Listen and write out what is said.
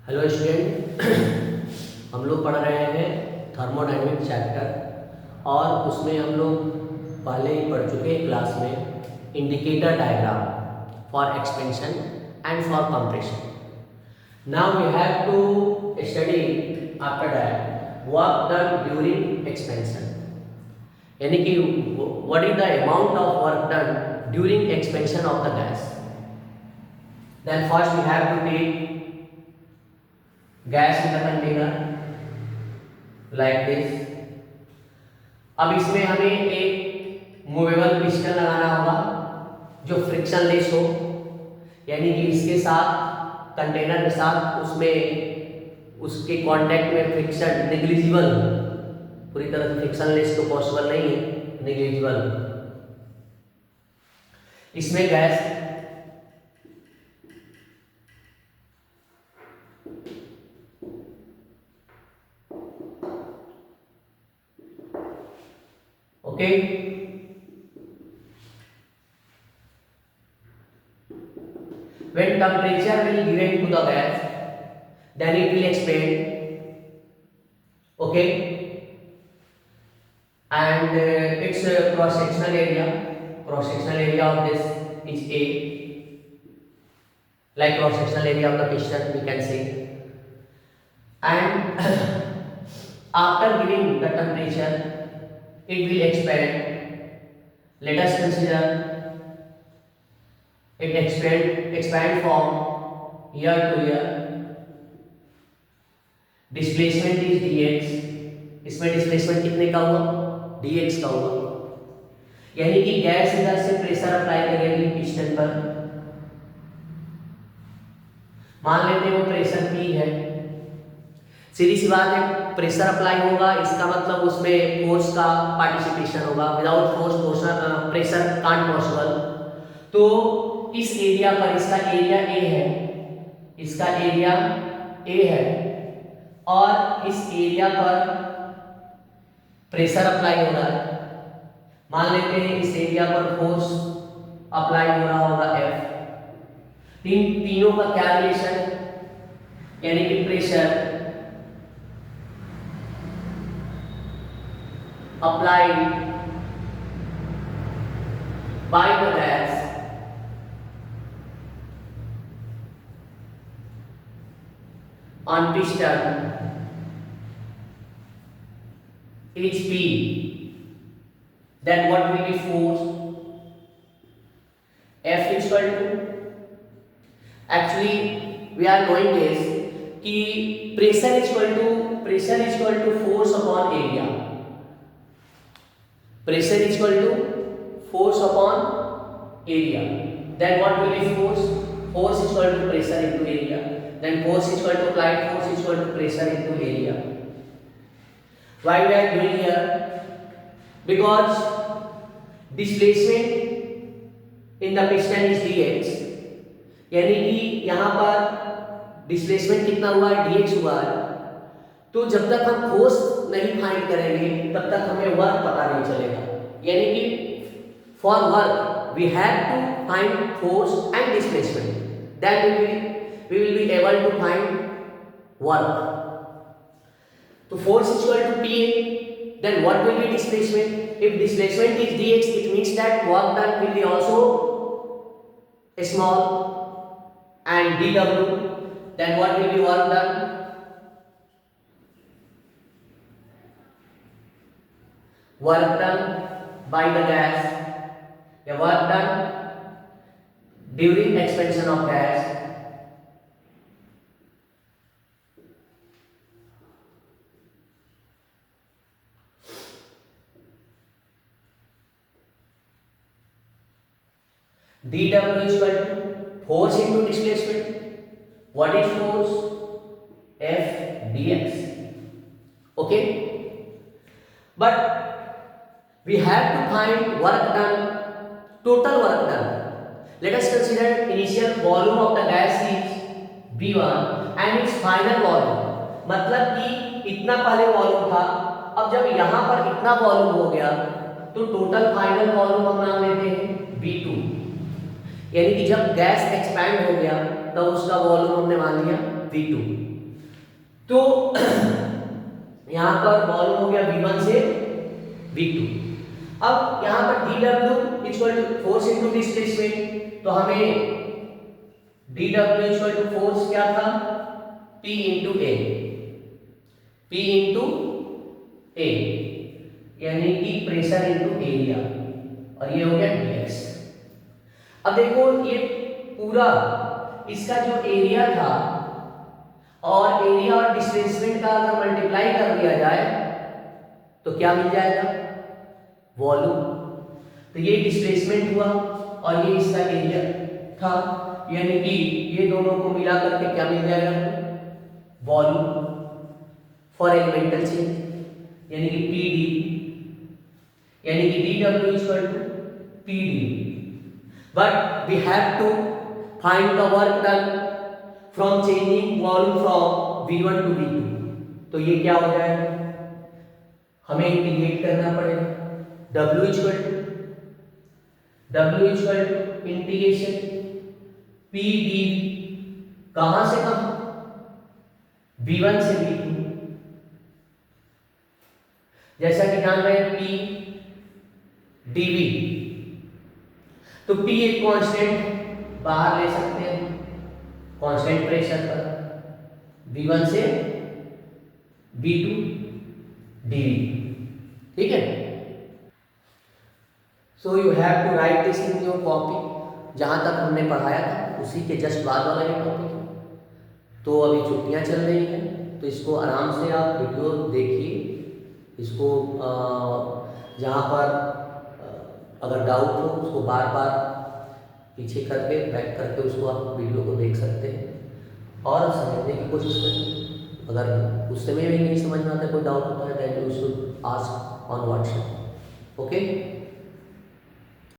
Hello student. हम लोग पढ़ रहे हैं थर्मोडायनेमिक चैप्टर और उसमें हम लोग पहले ही पढ़ चुके हैं क्लास में indicator diagram for expansion and for compression. Now we have to study after that work done during expansion, यानी कि what is the amount of work done during expansion of the gas. Then first we have to take gas in the container like this. अब इसमें हमें एक movable piston लगाना होगा जो friction less हो, यानी कि इसके साथ कंटेनर के साथ उसमें उसके कांटेक्ट में फ्रिक्शन नेग्लिजिबल, पूरी तरह से फ्रिक्शन लेस तो पॉसिबल नहीं है, नेग्लिजिबल। इसमें gas okay, when temperature will given to the gas, then it will expand, okay, and its cross sectional area of this is A, like cross sectional area of the piston we can say. And after giving the temperature it will expand. Let us consider it expand from here to here. Displacement is dx. इसमें displacement कितने का हुआ? dx का हुआ, यानी कि gas इधर से प्रेशर अप्लाई करेगी पिस्टन पर। मान लेते हैं वो प्रेशर P है, सीधी सी बात है, प्रेशर अप्लाई होगा, इसका मतलब उसमें फोर्स का पार्टिसिपेशन होगा। Without force pressure can't possible. तो इस एरिया पर इसका एरिया ए है, इसका एरिया ए है और इस एरिया पर प्रेशर अप्लाई हो रहा है। मान लेते हैं इस एरिया पर फोर्स अप्लाई हो रहा होगा F। तीनों का क्या रिलेशन, यानी कि pressure applied by the gas on piston is P, then what will be force? F is equal to, actually we are knowing this कि pressure is equal to force upon area. Pressure is equal to force upon area. Then what will be force? Force is equal to pressure into area. Then force is equal to applied force is equal to pressure into area. Why we are doing here? Because displacement in the piston is dx, यानी कि यहाँ पर displacement कितना हुआ है? dx हुआ है। तो जब तक हम फोर्स नहीं फाइंड करेंगे तब तक हमें वर्क पता नहीं चलेगा, यानी कि for work we have to find force and displacement, then we will be able to find work. तो force is equal to P, then what will be displacement? If displacement is dx it means that work done will be also small and dw, then what will be work done? Work done by the gas, the work done during expansion of gas dw is equal to force into displacement. What is force? F dx. Okay, but we have to find work done, total work done. Let us consider initial volume of the gas is V1 and its final volume, मतलब कि इतना पहले volume था, अब जब यहाँ पर इतना वॉल्यूम हो गया तो टोटल फाइनल वॉल्यूम हम नाम लेते हैं V2, यानी कि जब गैस एक्सपैंड हो गया तब उसका वॉल्यूम हमने मान लिया V2। तो यहाँ पर वॉल्यूम हो गया V1 से V2। अब यहाँ पर dW equal to force into displacement, तो हमें dW इक्वल टू फोर्स क्या था, P into A, P into A यानी कि प्रेशर इंटू एरिया, और ये हो गया dx। अब देखो ये पूरा इसका जो एरिया था और एरिया और डिस्प्लेसमेंट का अगर मल्टीप्लाई कर दिया जाए तो क्या मिल जाएगा, वॉल्यूम। तो ये डिस्प्लेसमेंट हुआ और ये इसका एरिया था, यानी कि ये दोनों को मिला करके क्या मिल जाएगा, वॉल्यूम फॉर एलिमेंटल चेंज, यानी कि PD, यानी कि dW equal to PD। But we have to find the work done from changing volume from V1 to V2। तो ये क्या हो जाएगा, हमें इंटीग्रेट करना पड़ेगा। W equal to integration PD, कहां से कहां, V1 से V2। जैसा कि जान रहे हैं P dV, तो P एक कांस्टेंट बाहर ले सकते हैं, कांस्टेंट प्रेशर पर, V1 से V2 dV, ठीक है। So you have to write this in your copy. जहां तक हमने पढ़ाया था उसी के जस्ट बाद वाला ये टॉपिक है। तो अभी छुट्टियां चल रही हैं, तो इसको आराम से आप वीडियो देखिए, इसको जहाँ पर अगर डाउट हो उसको बार बार पीछे करके बैक करके उसको आप वीडियो को देख सकते हैं और समझने की कोशिश करिए। अगर उस समय भी नहीं समझ में आता, कोई डाउट होता है, that you should ask on WhatsApp. Okay.